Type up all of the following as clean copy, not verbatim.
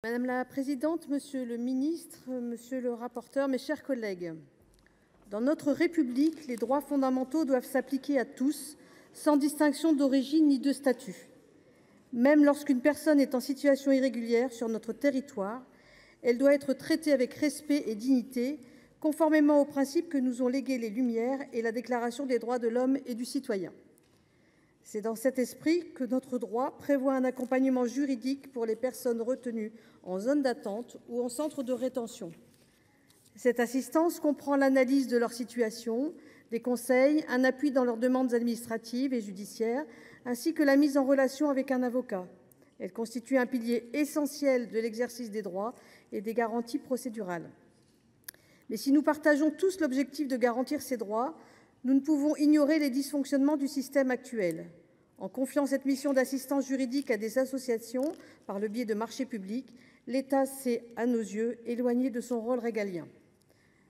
Madame la présidente, monsieur le ministre, monsieur le rapporteur, mes chers collègues, dans notre République, les droits fondamentaux doivent s'appliquer à tous, sans distinction d'origine ni de statut. Même lorsqu'une personne est en situation irrégulière sur notre territoire, elle doit être traitée avec respect et dignité, conformément aux principes que nous ont légués les Lumières et la Déclaration des droits de l'homme et du citoyen. C'est dans cet esprit que notre droit prévoit un accompagnement juridique pour les personnes retenues en zone d'attente ou en centre de rétention. Cette assistance comprend l'analyse de leur situation, des conseils, un appui dans leurs demandes administratives et judiciaires, ainsi que la mise en relation avec un avocat. Elle constitue un pilier essentiel de l'exercice des droits et des garanties procédurales. Mais si nous partageons tous l'objectif de garantir ces droits, nous ne pouvons ignorer les dysfonctionnements du système actuel. En confiant cette mission d'assistance juridique à des associations par le biais de marchés publics, l'État s'est, à nos yeux, éloigné de son rôle régalien.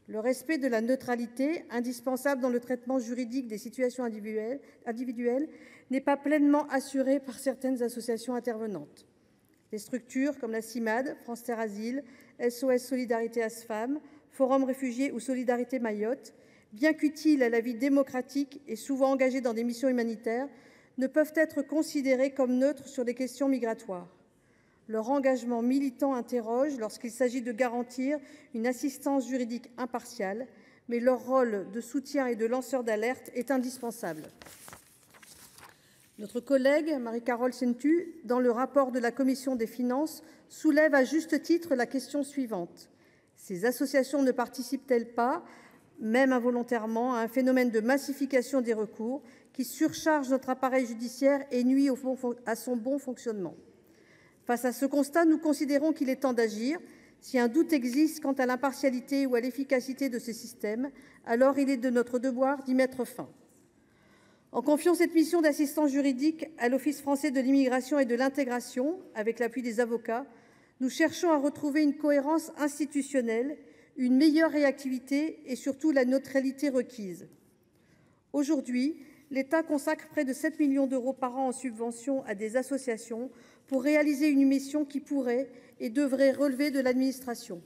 Le respect de la neutralité, indispensable dans le traitement juridique des situations individuelles, n'est pas pleinement assuré par certaines associations intervenantes. Des structures comme la CIMAD, France Terre Asile, SOS Solidarité ASFAM, Forum Réfugiés ou Solidarité Mayotte, bien qu'utiles à la vie démocratique et souvent engagées dans des missions humanitaires, ne peuvent être considérées comme neutres sur les questions migratoires. Leur engagement militant interroge lorsqu'il s'agit de garantir une assistance juridique impartiale, mais leur rôle de soutien et de lanceur d'alerte est indispensable. Notre collègue Marie-Carole Sentu, dans le rapport de la commission des finances, soulève à juste titre la question suivante. Ces associations ne participent-elles pas, même involontairement, à un phénomène de massification des recours qui surcharge notre appareil judiciaire et nuit à son bon fonctionnement? Face à ce constat, nous considérons qu'il est temps d'agir. Si un doute existe quant à l'impartialité ou à l'efficacité de ce système, alors il est de notre devoir d'y mettre fin. En confiant cette mission d'assistance juridique à l'Office français de l'immigration et de l'intégration, avec l'appui des avocats, nous cherchons à retrouver une cohérence institutionnelle, une meilleure réactivité et surtout la neutralité requise. Aujourd'hui, l'État consacre près de 7 millions d'euros par an en subventions à des associations pour réaliser une mission qui pourrait et devrait relever de l'administration.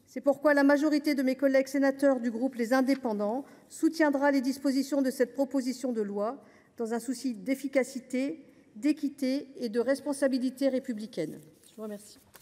C'est pourquoi la majorité de mes collègues sénateurs du groupe Les Indépendants soutiendra les dispositions de cette proposition de loi dans un souci d'efficacité, d'équité et de responsabilité républicaine. Je vous remercie.